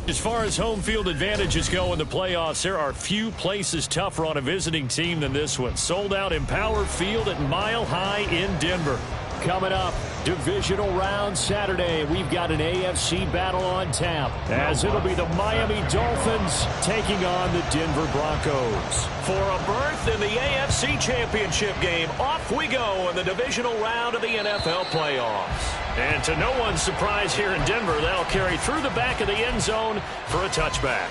As far as home field advantages go in the playoffs, there are few places tougher on a visiting team than this one. Sold out Empower Field at Mile High in Denver. Coming up, divisional round Saturday. We've got an AFC battle on tap, as it'll be the Miami Dolphins taking on the Denver Broncos. For a berth in the AFC Championship game, off we go in the divisional round of the NFL playoffs. And to no one's surprise here in Denver, they'll carry through the back of the end zone for a touchback.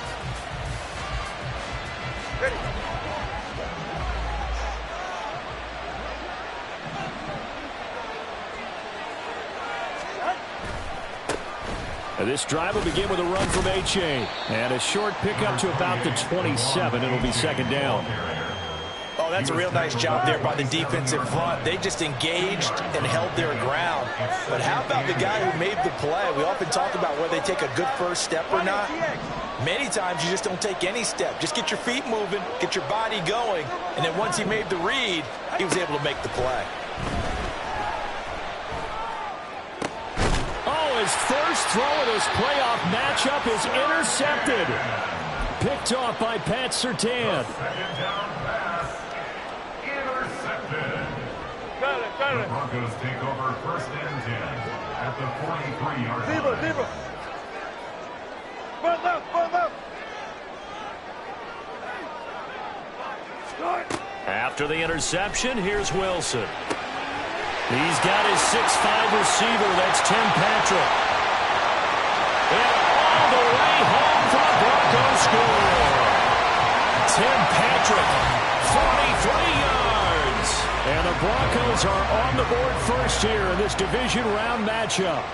Ready. This drive will begin with a run from H.A. And a short pickup to about the 27. It'll be second down. Oh, that's a real nice job there by the defensive front. They just engaged and held their ground. But how about the guy who made the play? We often talk about whether they take a good first step or not. Many times you just don't take any step. Just get your feet moving, get your body going, and then once he made the read, he was able to make the play. His first throw of this playoff matchup is intercepted. Picked off by Pat Surtain. Intercepted. The Broncos take over first and 10 at the 43-yard line. Zebra. Front left. Start. After the interception, here's Wilson. He's got his 6'5" receiver. That's Tim Patrick. And all the way home for the Broncos score. Tim Patrick, 43 yards. And the Broncos are on the board first here in this division round matchup.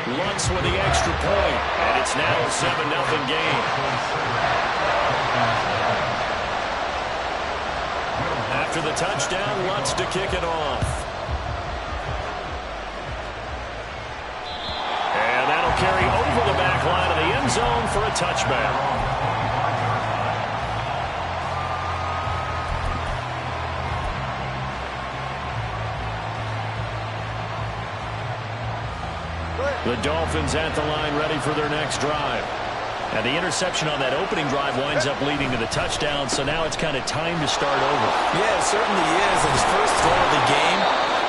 Lutz with the extra point. And it's now a 7-0 game. After the touchdown, Lutz to kick it off. And that'll carry over the back line of the end zone for a touchback. The Dolphins at the line ready for their next drive. And the interception on that opening drive winds up leading to the touchdown, so now it's kind of time to start over. Yeah, it certainly is. It's his first throw of the game,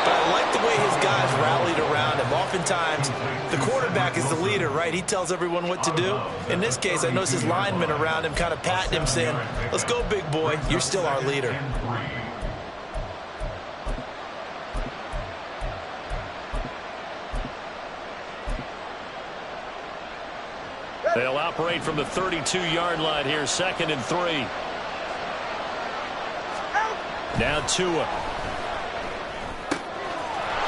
but I like the way his guys rallied around him. Oftentimes, the quarterback is the leader, right? He tells everyone what to do. In this case, I noticed his linemen around him kind of patting him, saying, let's go, big boy. You're still our leader. They'll operate from the 32-yard line here, 2nd and 3. Now Tua.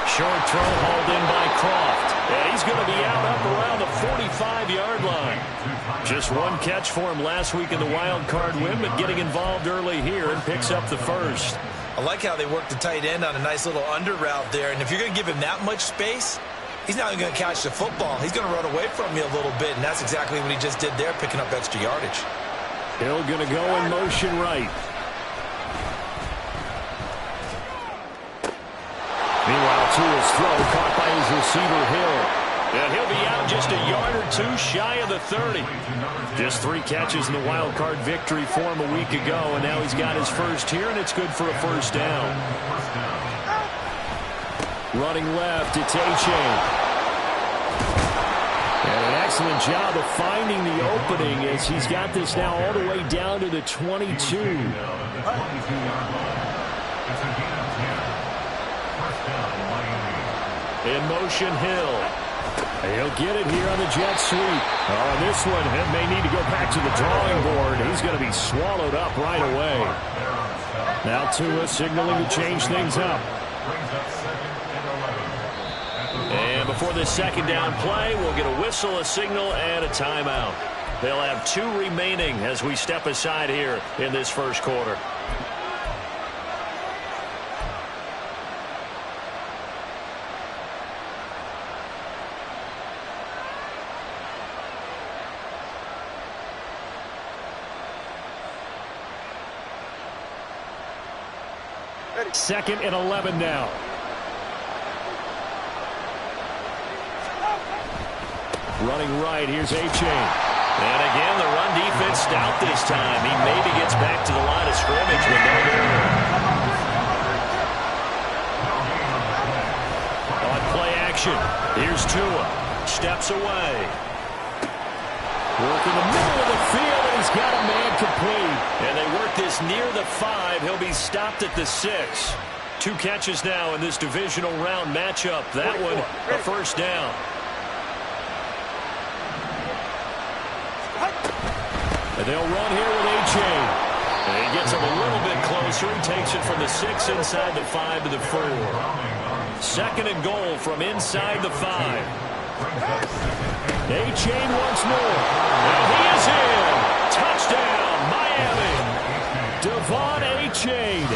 Short throw hauled in by Croft. And he's going to be out up around the 45-yard line. Just one catch for him last week in the wild card win, but getting involved early here and picks up the first. I like how they work the tight end on a nice little under route there. And if you're going to give him that much space, he's not even going to catch the football. He's going to run away from you a little bit, and that's exactly what he just did there, picking up extra yardage. Hill going to go in motion right. Meanwhile, Tua's throw caught by his receiver, Hill. And he'll be out just a yard or two shy of the 30. Just 3 catches in the wild card victory for him a week ago, and now he's got his first here, and it's good for a first down. Running left, it's H.A. And an excellent job of finding the opening as he's got this now all the way down to the 22. In motion, Hill. He'll get it here on the jet sweep. On this one, he may need to go back to the drawing board. He's going to be swallowed up right away. Now Tua signaling to change things up. And before this second down play, we'll get a whistle, a signal, and a timeout. They'll have 2 remaining as we step aside here in this first quarter. 2nd and 11 now. Running right, here's A-Chain. And again, the run defense stout this time. He maybe gets back to the line of scrimmage with no there. On play action, here's Tua. Steps away. Work in the middle of the field, and he's got a man complete. And they work this near the 5. He'll be stopped at the 6. 2 catches now in this divisional round matchup. That one, a first down. And they'll run here with A-Chain. And he gets him a little bit closer. He takes it from the 6 inside the 5 to the 4. 2nd and goal from inside the 5. A-Chain once more. And he is in. Touchdown, Miami. Devon A-Chain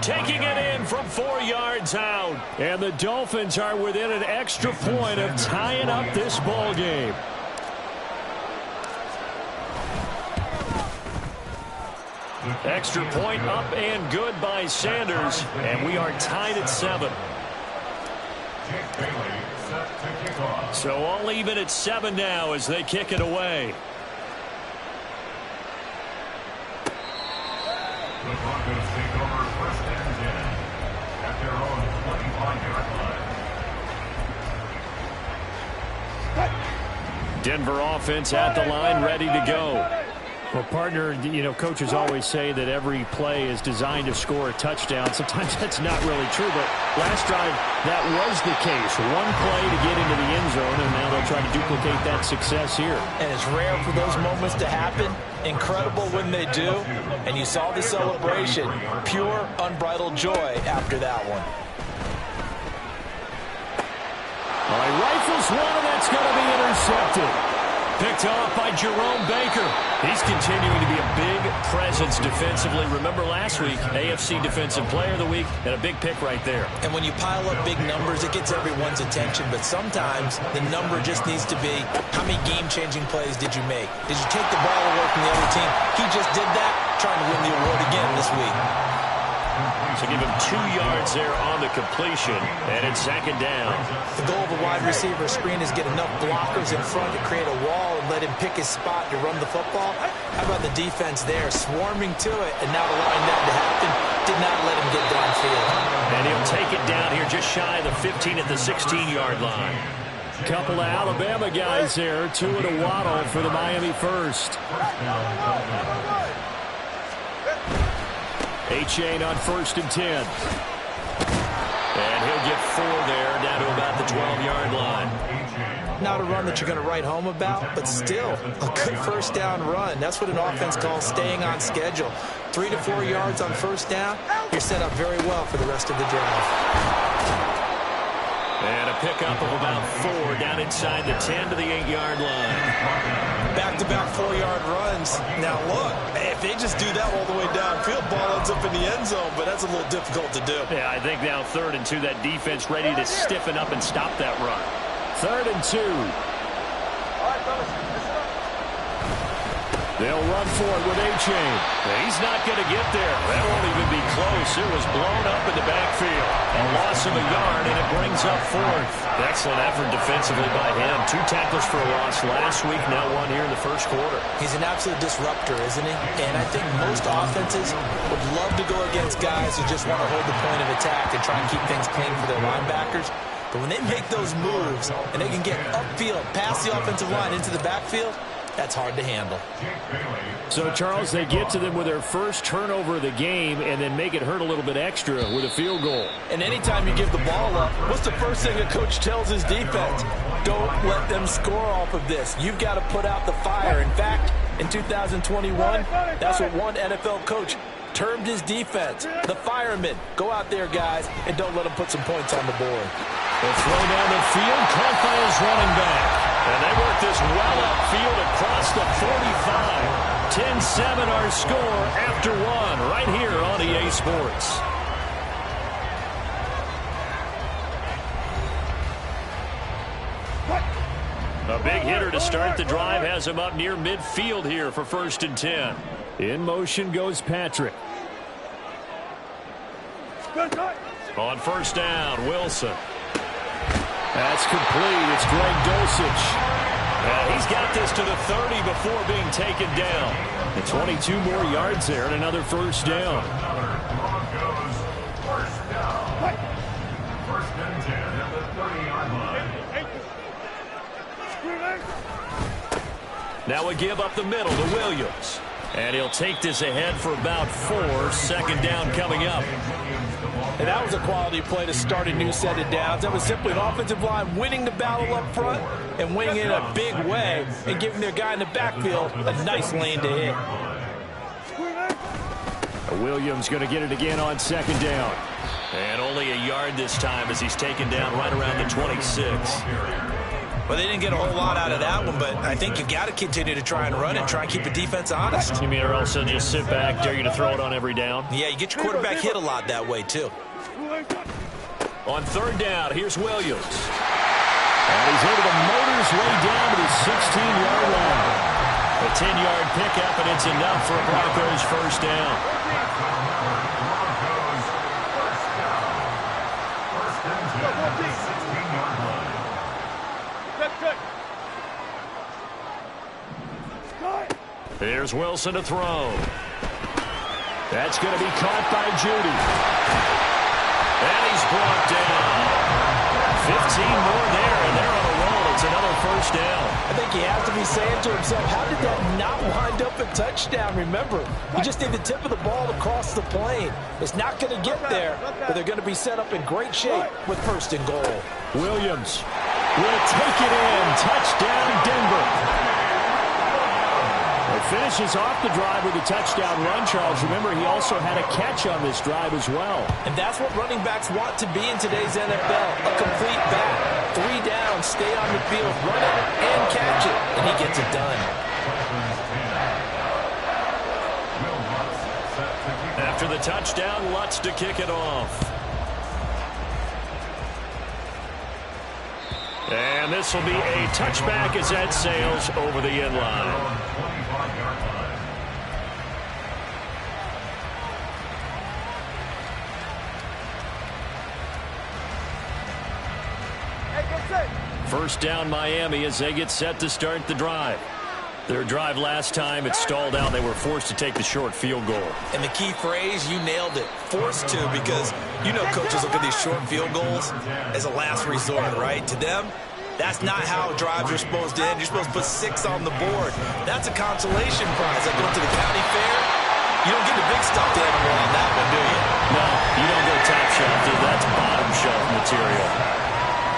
taking it in from 4 yards out. And the Dolphins are within an extra point of tying up this ball game. Extra point up and good by Sanders. And we are tied at 7. So all even at 7 now as they kick it away. The Broncos take over 1st and 10 at their own 25-yard line. Denver offense at the line, ready to go. Well, partner, you know, coaches always say that every play is designed to score a touchdown. Sometimes that's not really true, but last drive, that was the case. One play to get into the end zone, and now they'll try to duplicate that success here. And it's rare for those moments to happen. Incredible when they do. And you saw the celebration. Pure, unbridled joy after that one. All right, rifles one, and that's going to be intercepted. Picked off by Jerome Baker. He's continuing to be a big presence defensively. Remember last week, AFC Defensive Player of the Week, and a big pick right there. And when you pile up big numbers, it gets everyone's attention. But sometimes the number just needs to be, how many game-changing plays did you make? Did you take the ball away from the other team? He just did that, trying to win the award again this week. So give him 2 yards there on the completion, and it's 2nd down. The goal of a wide receiver screen is get enough blockers in front to create a wall and let him pick his spot to run the football. How about the defense there, swarming to it and not allowing that to happen? Did not let him get downfield. And he'll take it down here just shy of the 15 at the 16-yard line. Couple of Alabama guys there, 2 and a waddle for the Miami first. A-Chain on 1st and 10. And he'll get 4 there, down to about the 12-yard line. Not a run that you're going to write home about, but still a good first down run. That's what an offense calls staying on schedule. 3 to 4 yards on first down, you're set up very well for the rest of the drive. And a pickup of about 4 down inside the 10 to the 8-yard line. Back-to-back 4-yard runs. Now look, if they just do that all the way downfield, ball ends up in the end zone, but that's a little difficult to do. Yeah, I think now 3rd and 2, that defense ready to stiffen up and stop that run. 3rd and 2. They'll run for it with A-Chain. He's not going to get there. That won't even be close. It was blown up in the backfield. A loss of a yard, and it brings up 4th. Excellent effort defensively by him. 2 tackles for a loss last week, now 1 here in the first quarter. He's an absolute disruptor, isn't he? And I think most offenses would love to go against guys who just want to hold the point of attack and try and keep things clean for their linebackers. But when they make those moves and they can get upfield, past the offensive line into the backfield, that's hard to handle. So, Charles, they get to them with their first turnover of the game and then make it hurt a little bit extra with a field goal. And anytime you give the ball up, what's the first thing a coach tells his defense? Don't let them score off of this. You've got to put out the fire. In fact, in 2021, that's what one NFL coach termed his defense, the firemen. Go out there, guys, and don't let them put some points on the board. They'll throw down the field. Caught by his running back. And they work this well upfield across the 45. 10-7 our score after 1 right here on EA Sports. A big hitter to start the drive has him up near midfield here for 1st and 10. In motion goes Patrick. On first down, Wilson. That's complete. It's Greg Dulcich. And he's got this to the 30 before being taken down. And 22 more yards there and another first down. Broncos first down. First and 10 at the 30-yard line. Now a give up the middle to Williams. And he'll take this ahead for about 4. Second down coming up. And that was a quality play to start a new set of downs. That was simply an offensive line winning the battle up front and winning it in a big way and giving their guy in the backfield a nice lane to hit. Williams going to get it again on second down. And only a yard this time as he's taken down right around the 26. Well, they didn't get a whole lot out of that one, but I think you got to continue to try and run and try and keep the defense honest. You mean or else they'll just sit back, dare you to throw it on every down? Yeah, you get your quarterback hit a lot that way, too. On third down, here's Williams. And he's able to motor his way down to the 16-yard line. A 10-yard pickup, and it's enough for a Broncos first down. Here's Wilson to throw. That's going to be caught by Judy. And he's brought down. 15 more there, and they're on a roll. It's another first down. I think he has to be saying to himself, how did that not wind up a touchdown? Remember, he just did the tip of the ball across the plane. It's not going to get there, but they're going to be set up in great shape with first and goal. Williams will take it in. Touchdown, Denver. It finishes off the drive with a touchdown run, Charles. Remember, he also had a catch on this drive as well. And that's what running backs want to be in today's NFL, a complete back. 3 down, stay on the field, run it, and catch it. And he gets it done. After the touchdown, Lutz to kick it off. And this will be a touchback as that sails over the end line. First down Miami as they get set to start the drive. Their drive last time, it stalled out. They were forced to take the short field goal. And the key phrase, you nailed it. Forced to, because you know coaches look at these short field goals as a last resort, right? To them, that's not how drives are supposed to end. You're supposed to put 6 on the board. That's a consolation prize. Like going to the county fair, you don't get the big stuffed animal on that one, do you? No, you don't go top shelf, dude. That's bottom shelf material.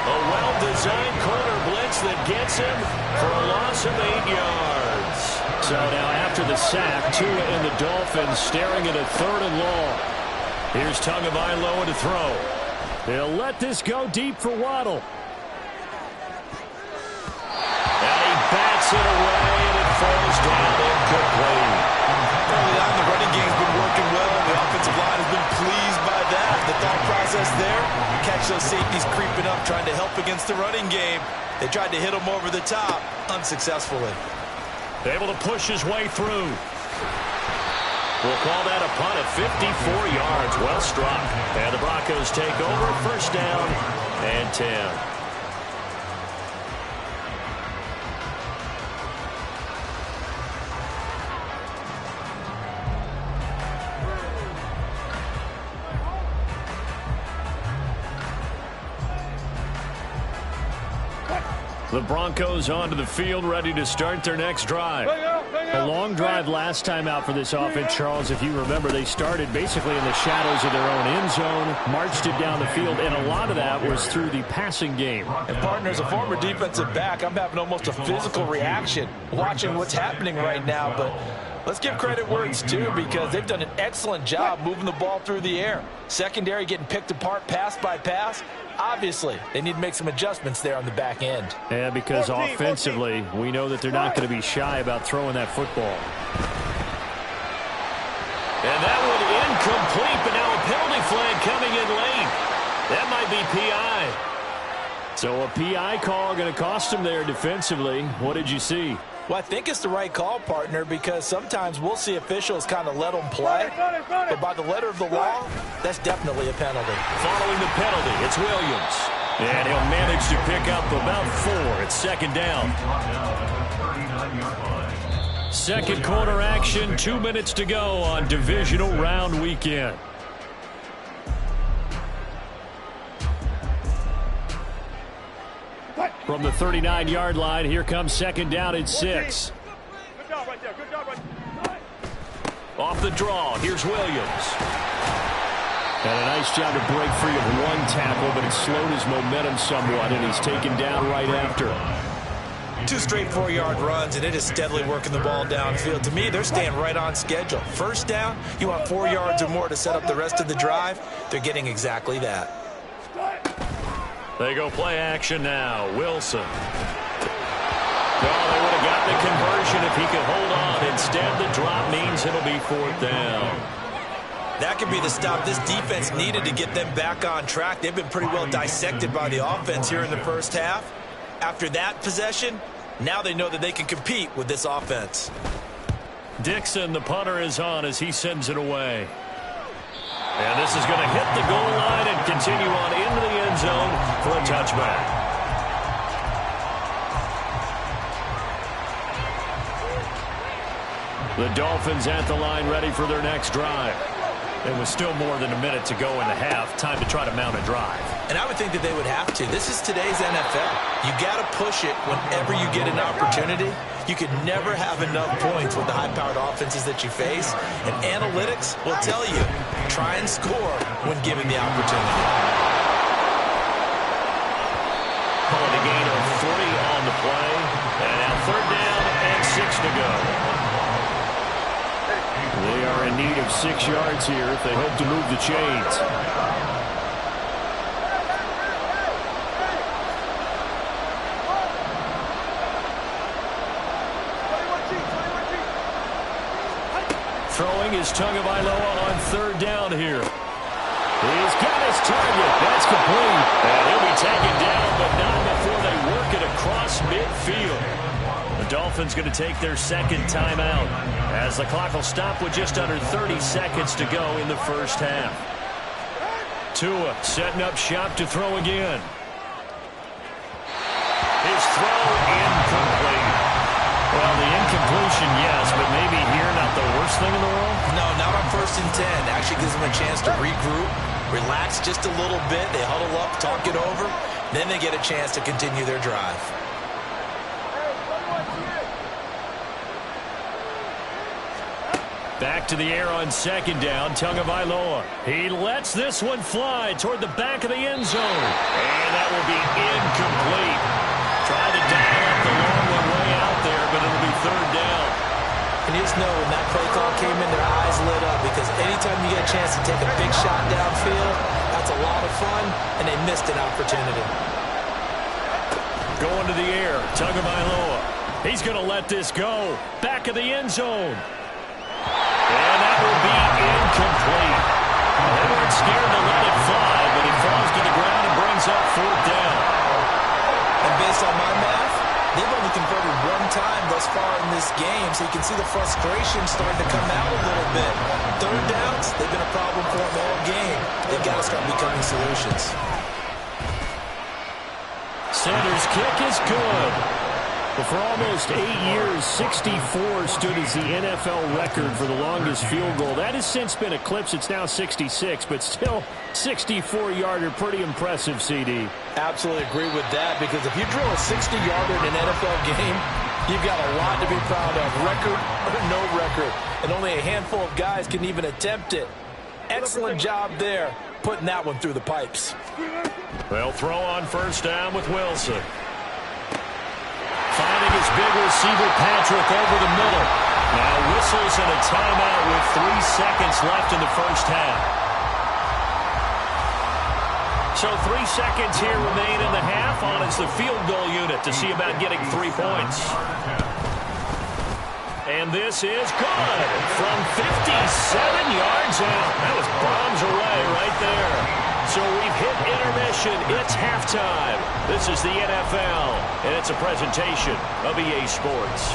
A well-designed corner blitz that gets him for a loss of 8 yards. So now after the sack, Tua and the Dolphins staring at a 3rd and long. Here's Tagovailoa to throw. They'll let this go deep for Waddle. And he bats it away, and it falls down incomplete. Early on, the running game's been working well, and the offensive line has been pleased by that. The thought process there, catch those safeties creeping up, trying to help against the running game. They tried to hit him over the top, unsuccessfully. Able to push his way through. We'll call that a punt at 54 yards. Well struck. And the Broncos take over. First down and 10. The Broncos onto the field, ready to start their next drive. A long drive last time out for this offense, Charles. If you remember, they started basically in the shadows of their own end zone, marched it down the field, and a lot of that was through the passing game. And, partner, as a former defensive back, I'm having almost a physical reaction watching what's happening right now. But let's give credit where it's due, because they've done an excellent job moving the ball through the air. Secondary getting picked apart pass by pass. Obviously, they need to make some adjustments there on the back end. Yeah, because offensively, we know that they're not going to be shy about throwing that football. And that one incomplete, but now a penalty flag coming in late. That might be PI. So a PI call going to cost them there defensively. What did you see? Well, I think it's the right call, partner, because sometimes we'll see officials kind of let them play. But by the letter of the law, that's definitely a penalty. Following the penalty, it's Williams. And he'll manage to pick up about 4. It's second down. Second quarter action, 2 minutes to go on divisional round weekend. From the 39-yard line, here comes second down and 6. Good job right there. Good job right there. Off the draw, here's Williams. And a nice job to break free of one tackle, but it slowed his momentum somewhat, and he's taken down right after. 2 straight 4-yard runs, and it is steadily working the ball downfield. To me, they're staying right on schedule. First down, you want 4 yards or more to set up the rest of the drive. They're getting exactly that. They go play action now. Wilson. Well, they would have got the conversion if he could hold on. Instead, the drop means it'll be 4th down. That could be the stop this defense needed to get them back on track. They've been pretty well dissected by the offense here in the first half. After that possession, now they know that they can compete with this offense. Dixon, the punter, is on as he sends it away. And this is going to hit the goal line and continue on into the end zone for a touchback. The Dolphins at the line ready for their next drive. It was still more than a minute to go in the half. Time to try to mount a drive. And I would think that they would have to. This is today's NFL. You got to push it whenever you get an opportunity. You could never have enough points with the high-powered offenses that you face. And analytics will tell you, try and score when given the opportunity. Calling a gain of 40 on the play. And now 3rd down and 6 to go. They are in need of 6 yards here if they hope to move the chains. Throwing is Tagovailoa on 3rd down here. He's got his target. That's complete. And he'll be taken down, but not before they work it across midfield. The Dolphins going to take their second timeout as the clock will stop with just under 30 seconds to go in the first half. Tua setting up shop to throw again. His throw incomplete. Well, the incompletion, yes, but maybe here not the worst thing in the world? No, not on 1st and 10. Actually gives them a chance to regroup, relax just a little bit. They huddle up, talk it over. Then they get a chance to continue their drive. Back to the air on 2nd down, Tagovailoa. He lets this one fly toward the back of the end zone. And that will be incomplete. Tried to dial up the long one way out there, but it'll be 3rd down. And you just know when that play call came in, their eyes lit up because anytime you get a chance to take a big shot downfield, that's a lot of fun, and they missed an opportunity. Going to the air, Tagovailoa. He's going to let this go. Back of the end zone. And that will be incomplete. They weren't scared to let it fly, but it falls to the ground and brings up 4th down. And based on my math, they've only converted 1 time thus far in this game, so you can see the frustration starting to come out a little bit. 3rd downs, they've been a problem for them all game. They've got to start becoming solutions. Sanders' kick is good. But for almost 8 years, 64 stood as the NFL record for the longest field goal. That has since been eclipsed. It's now 66, but still 64-yarder. Pretty impressive, CD. Absolutely agree with that, because if you drill a 60-yarder in an NFL game, you've got a lot to be proud of, record or no record. And only a handful of guys can even attempt it. Excellent job there, putting that one through the pipes. They'll throw on 1st down with Wilson. Finding his big receiver, Patrick, over the middle. Now whistles and a timeout with 3 seconds left in the first half. So 3 seconds here remain in the half. On is the field goal unit to see about getting 3 points. And this is good from 57 yards out. That was bombs away right there. So we've hit intermission. possession. It's halftime. This is the NFL, and it's a presentation of EA Sports.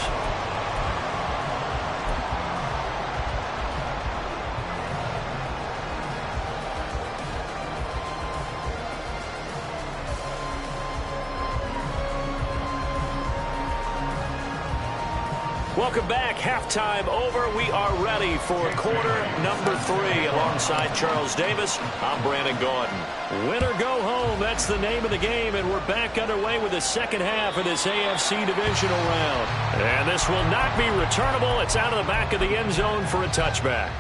Welcome back. Halftime over. We are ready for quarter number 3. Alongside Charles Davis, I'm Brandon Gaudin. Win or go home, that's the name of the game, and we're back underway with the second half of this AFC divisional round. And this will not be returnable. It's out of the back of the end zone for a touchback.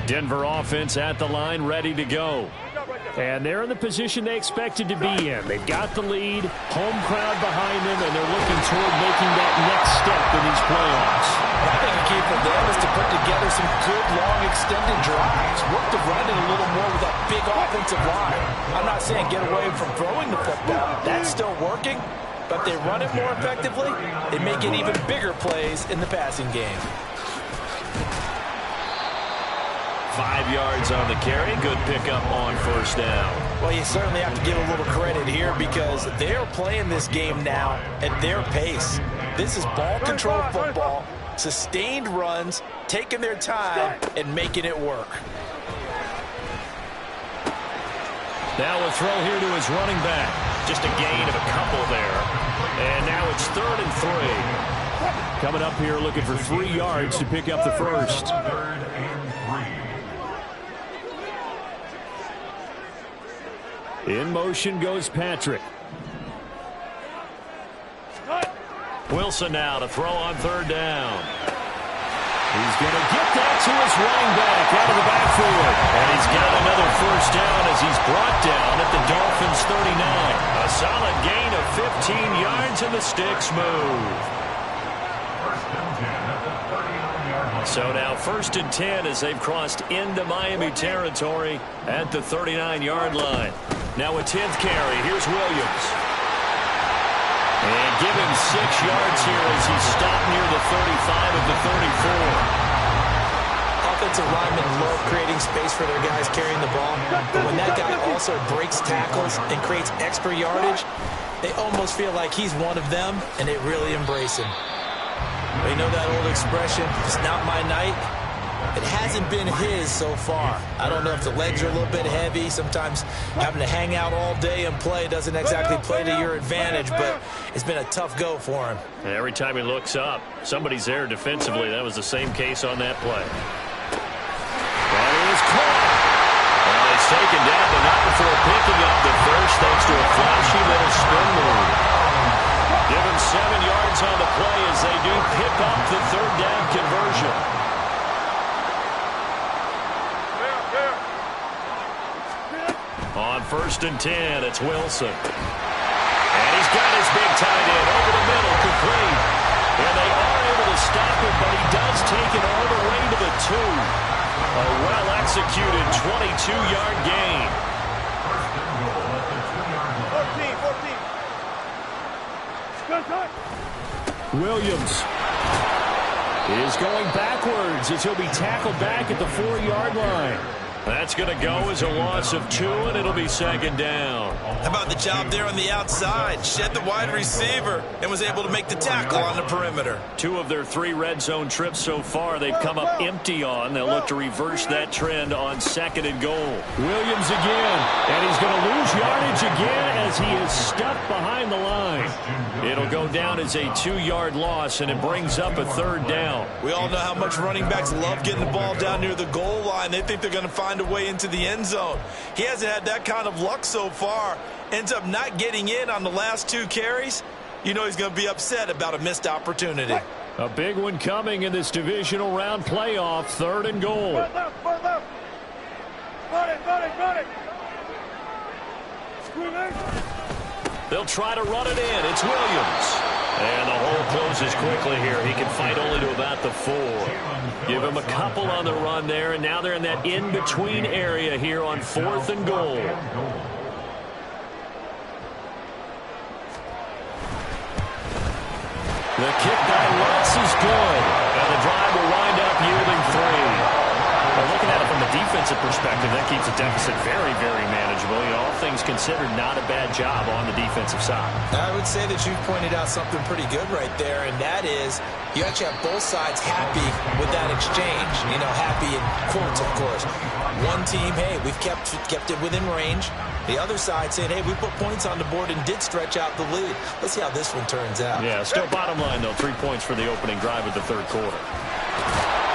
Denver offense at the line, ready to go. And they're in the position they expected to be in. They've got the lead, home crowd behind them, and they're looking toward making that next step in these playoffs. I think the key for them is to put together some good, long, extended drives. Work to run it a little more with that big offensive line. I'm not saying get away from throwing the football. That's still working. But if they run it more effectively, they make it even bigger plays in the passing game. 5 yards on the carry. Good pickup on first down. Well, you certainly have to give a little credit here because they're playing this game now at their pace. This is ball control football, sustained runs, taking their time, and making it work. Now a throw here to his running back. Just a gain of a couple there. And now it's 3rd and 3. Coming up here looking for 3 yards to pick up the first. In motion goes Patrick. Wilson now to throw on 3rd down. He's going to get that to his running back out of the backfield. And he's got another first down as he's brought down at the Dolphins' 39. A solid gain of 15 yards and the sticks move. So now 1st and 10 as they've crossed into Miami territory at the 39-yard line. Now a 10th carry. Here's Williams. And give him 6 yards here as he's stopped near the 35 of the 34. Offensive linemen love creating space for their guys carrying the ball. But when that guy also breaks tackles and creates extra yardage, they almost feel like he's one of them, and they really embrace him. You know that old expression, it's not my night. It hasn't been his so far. I don't know if the legs are a little bit heavy. Sometimes having to hang out all day and play doesn't exactly play to your advantage, but it's been a tough go for him. And every time he looks up, somebody's there defensively. That was the same case on that play. That is caught. Well, it's taken down, but not before picking up the first thanks to a flashy little spin move. Give him 7 yards on the play as they do pick up the 3rd down conversion. On 1st and 10, it's Wilson. And he's got his big tight end over the middle, complete. And they are able to stop him, but he does take it all the way to the 2. A well-executed 22-yard gain. 14. Williams is going backwards as he'll be tackled back at the 4-yard line. That's going to go as a loss of 2, and it'll be 2nd down. How about the job there on the outside? Shed the wide receiver and was able to make the tackle on the perimeter. 2 of their 3 red zone trips so far they've come up empty on. They'll look to reverse that trend on 2nd and goal. Williams again, and he's going to lose yardage again as he is stuck behind the line. It'll go down as a 2-yard loss, and it brings up a 3rd down. We all know how much running backs love getting the ball down near the goal line. They think they're going to find a way into the end zone. He hasn't had that kind of luck so far. Ends up not getting in on the last 2 carries. You know he's going to be upset about a missed opportunity. A big one coming in this divisional round playoff. 3rd and goal. Run left. Run it. They'll try to run it in. It's Williams. And the hole closes quickly here. He can fight only to about the 4. Give him a couple on the run there, and now they're in that in-between area here on 4th and goal. The kick by Lutz is good. And the drive will wind up yielding 3. Well, looking at it from a defensive perspective, that keeps the deficit very, very manageable. You know, all things considered, not a bad job on the defensive side. I would say that you've pointed out something pretty good right there, and that is you actually have both sides happy with that exchange. You know, happy in quotes, of course. One team, hey, we've kept it within range. The other side saying, hey, we put points on the board and did stretch out the lead. Let's see how this one turns out. Yeah, still bottom line, though, 3 points for the opening drive of the third quarter.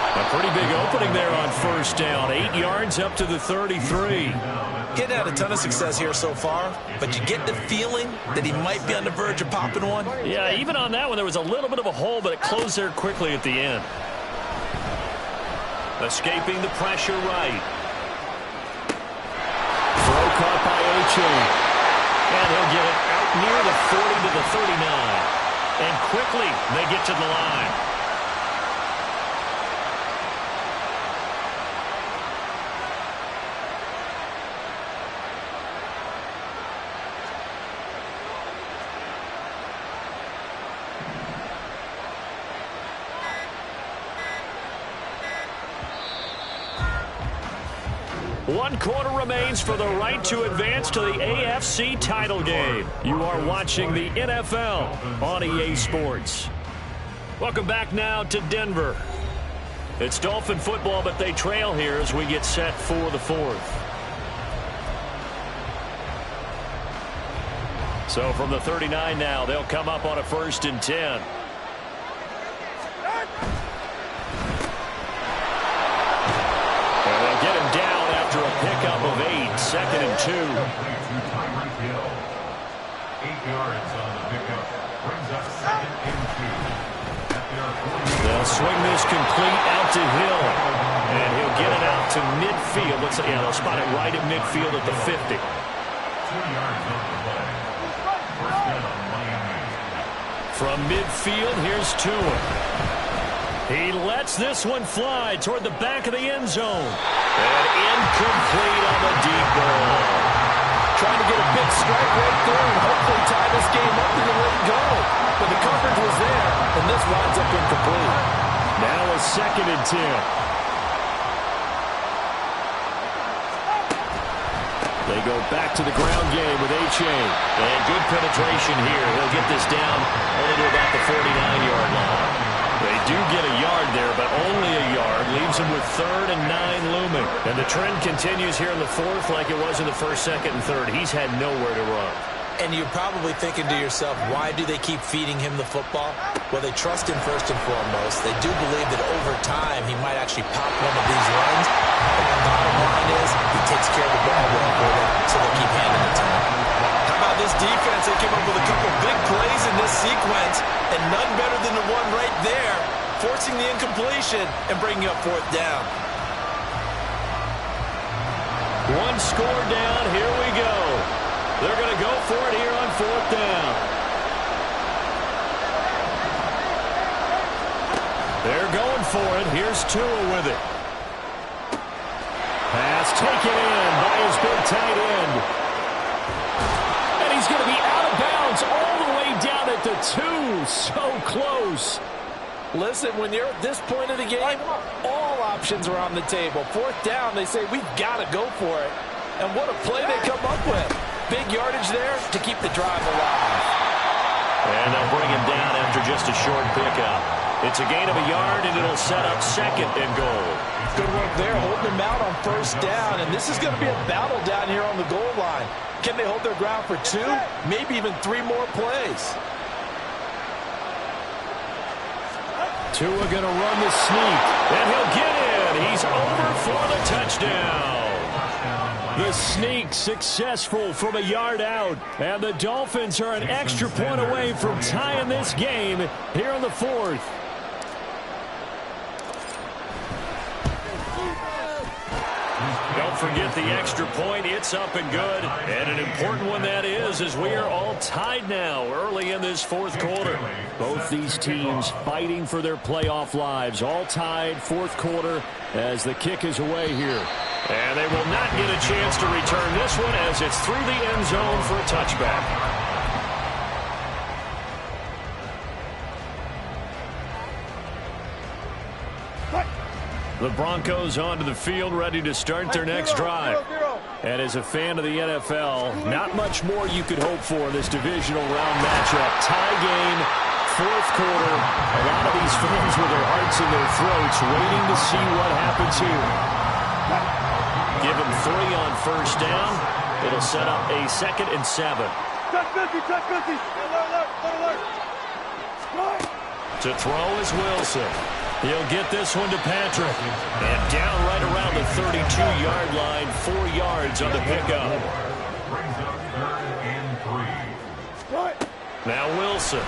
A pretty big opening there on first down. 8 yards up to the 33. Getting had a ton of success here so far, but you get the feeling that he might be on the verge of popping one. Yeah, even on that one, there was a little bit of a hole, but it closed there quickly at the end. Escaping the pressure right. Throw caught by Oche. And he'll get it out near the 40 to the 39. And quickly, they get to the line. One quarter remains for the right to advance to the AFC title game. You are watching the NFL on EA Sports. Welcome back now to Denver. It's Dolphin football, but they trail here as we get set for the fourth. So from the 39 now, they'll come up on a 1st and 10. Get him down after a pickup of 8, 2nd and 2. 8 yards on the pickup. Brings up 2nd and 2. They'll swing this complete out to Hill. And he'll get it out to midfield. Looks like, yeah, they'll spot it right at midfield at the 50. 2 yards on the play. First down, Miami. From midfield, here's Tua. He lets this one fly toward the back of the end zone. And incomplete on the deep ball. Trying to get a big strike right there and hopefully tie this game up and let it go. But the coverage was there, and this winds up incomplete. Now a 2nd and 10. They go back to the ground game with H.A. And good penetration here. He'll get this down only to about the 49-yard line. They do get a yard there, but only a yard. Leaves them with 3rd and 9 looming. And the trend continues here in the fourth like it was in the 1st, 2nd, and 3rd. He's had nowhere to run. And you're probably thinking to yourself, why do they keep feeding him the football? Well, they trust him first and foremost. They do believe that over time he might actually pop one of these runs. But the bottom line is he takes care of the ball well for them, so they'll keep handing it to him. How about this defense? They came up with a couple big plays in this sequence, and none better than the one right there, forcing the incompletion and bringing up 4th down. One score down. Here we go. They're going to go for it here on 4th down. They're going for it. Here's Tua with it. Pass taken in by his big tight end. And he's going to be out of bounds all the way down at the 2. So close. Listen, when you're at this point of the game, all options are on the table. 4th down, they say, we've got to go for it. And what a play they come up with. Big yardage there to keep the drive alive. And they'll bring him down after just a short pickup. It's a gain of a yard, and it'll set up 2nd and goal. Good work there, holding him out on 1st down. And this is going to be a battle down here on the goal line. Can they hold their ground for 2, maybe even 3 more plays? Tua going to run the sneak, and he'll get in. He's over for the touchdown. The sneak successful from a yard out, and the Dolphins are an extra point away from tying this game here in the 4th. Don't forget the extra point. It's up and good. And an important one that is, as we are all tied now early in this 4th quarter. Both these teams fighting for their playoff lives. All tied 4th quarter as the kick is away here. And they will not get a chance to return this one as it's through the end zone for a touchback. The Broncos onto the field, ready to start their next drive. And as a fan of the NFL, not much more you could hope for in this divisional round matchup. Tie game, fourth quarter. A lot of these fans with their hearts in their throats waiting to see what happens here. Give him 3 on first down. It'll set up a 2nd and 7. To throw is Wilson. He'll get this one to Patrick. And down right around the 32-yard line, 4 yards on the pickup. Brings up 3rd and 3. Now Wilson.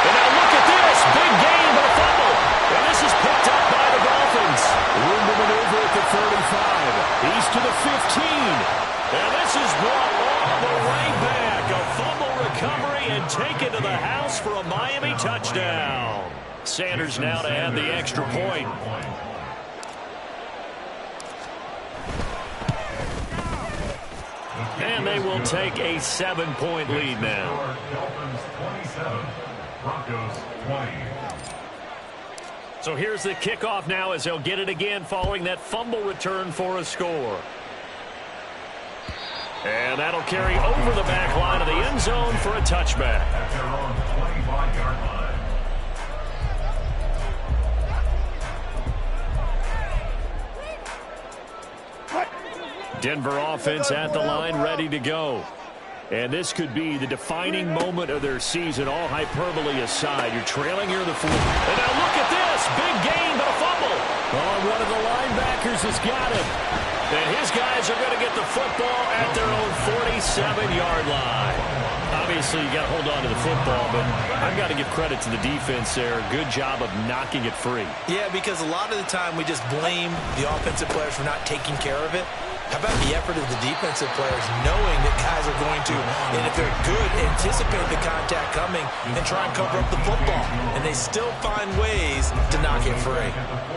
And now look at this. Big gain, but a fumble. And this is picked up by the Dolphins. Room to maneuver at the 35. He's to the 15. And this is brought all the way back. A fumble recovery and taken to the house for a Miami touchdown. Sanders now to add the extra point. And they will take a 7-point lead now. Dolphins 27, Broncos 20. So here's the kickoff now as they'll get it again following that fumble return for a score. And that'll carry over the back line of the end zone for a touchback. At their own 25-yard line. Denver offense at the line, ready to go. And this could be the defining moment of their season, all hyperbole aside. You're trailing here in the 4th. And now look at this. Big gain, but a fumble. Oh, one of the linebackers has got it. And his guys are going to get the football at their own 47-yard line. Obviously, you got to hold on to the football, but I've got to give credit to the defense there. Good job of knocking it free. Yeah, because a lot of the time we just blame the offensive players for not taking care of it. How about the effort of the defensive players knowing that guys are going to, and if they're good, anticipate the contact coming and try and cover up the football. And they still find ways to knock it free.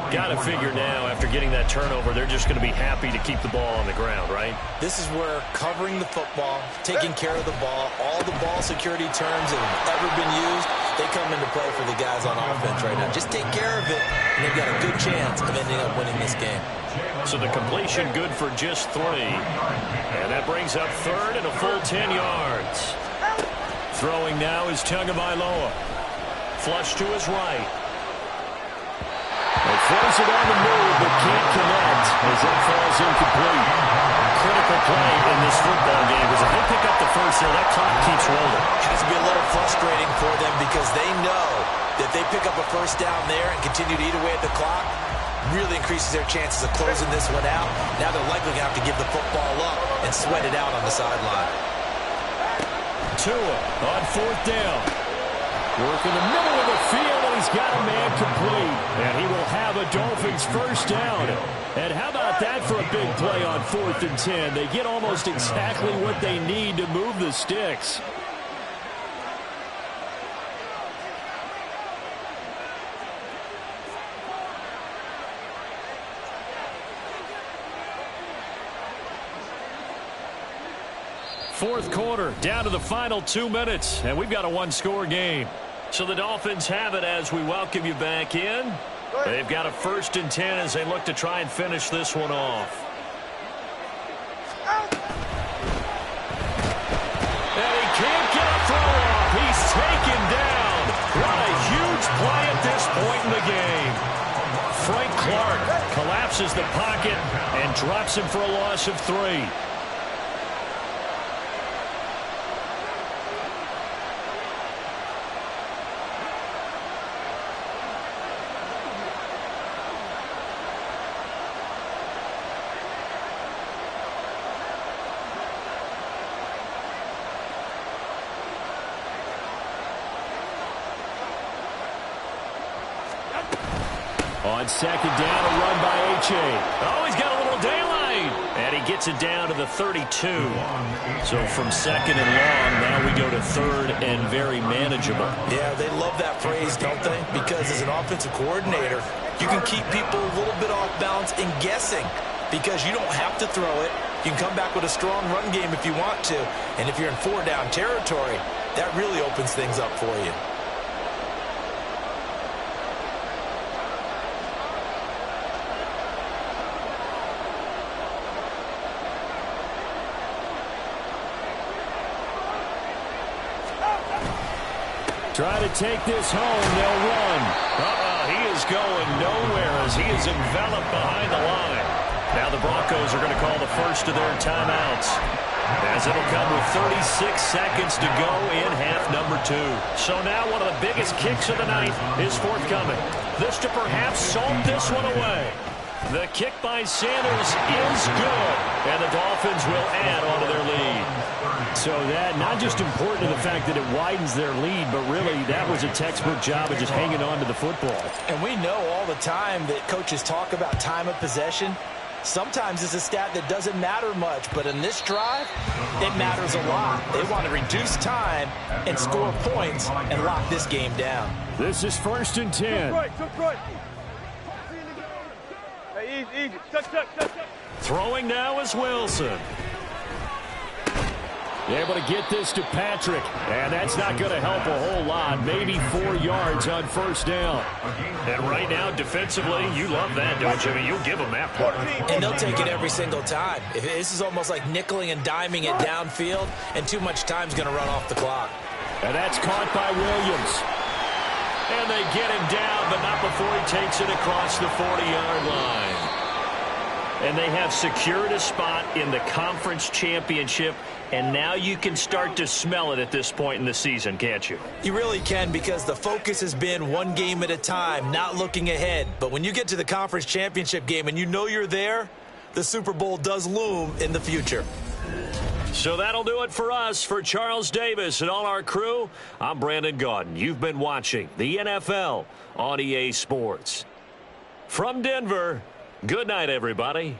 Got to figure now, after getting that turnover, they're just going to be happy to keep the ball on the ground, right? This is where covering the football, taking care of the ball, all the ball security terms that have ever been used, they come into play for the guys on offense right now. Just take care of it, and they've got a good chance of ending up winning this game. So the completion good for just 3. And that brings up 3rd and a full 10 yards. Throwing now is Tagovailoa. Flush to his right. He throws it on the move, but can't connect as it falls incomplete. Critical play in this football game because if they pick up the first there, that clock keeps rolling. Has to be a little frustrating for them because they know that if they pick up a first down there and continue to eat away at the clock, really increases their chances of closing this one out. Now they're likely going to have to give the football up and sweat it out on the sideline. Tua on 4th down. Work in the middle of the field, and he's got a man complete. And he will have a Dolphins first down. And how about that for a big play on 4th and 10? They get almost exactly what they need to move the sticks. Fourth quarter, down to the final 2 minutes, and we've got a 1-score game. So the Dolphins have it as we welcome you back in. They've got a 1st and 10 as they look to try and finish this one off. And he can't get a throw off. He's taken down. What a huge play at this point in the game. Frank Clark collapses the pocket and drops him for a loss of 3. On 2nd down, a run by H.A. Oh, he's got a little daylight. And he gets it down to the 32. So from 2nd and long, now we go to 3rd and very manageable. Yeah, they love that phrase, don't they? Because as an offensive coordinator, you can keep people a little bit off balance and guessing because you don't have to throw it. You can come back with a strong run game if you want to. And if you're in 4-down territory, that really opens things up for you. Try to take this home. They'll run. He is going nowhere as he is enveloped behind the line. Now the Broncos are going to call the first of their timeouts, as it'll come with 36 seconds to go in half number 2. So now one of the biggest kicks of the night is forthcoming. This to perhaps salt this one away. The kick by Sanders is good, and the Dolphins will add on to their lead. So that not just important to the fact that it widens their lead, but really that was a textbook job of just hanging on to the football. And we know all the time that coaches talk about time of possession. Sometimes it's a stat that doesn't matter much, but in this drive, it matters a lot. They want to reduce time and score points and lock this game down. This is 1st and 10. Hey, easy. Touch. Throwing now is Wilson. Able to get this to Patrick, and that's not going to help a whole lot. Maybe 4 yards on 1st down. And right now, defensively, you love that, don't you? I mean, you'll give them that part. And they'll take it every single time. This is almost like nickeling and diming it downfield, and too much time's going to run off the clock. And that's caught by Williams. And they get him down, but not before he takes it across the 40-yard line. And they have secured a spot in the conference championship, and now you can start to smell it at this point in the season, can't you? You really can, because the focus has been one game at a time, not looking ahead. But when you get to the conference championship game and you know you're there, the Super Bowl does loom in the future. So that'll do it for us. For Charles Davis and all our crew, I'm Brandon Gaudin. You've been watching the NFL on EA Sports. From Denver, good night, everybody.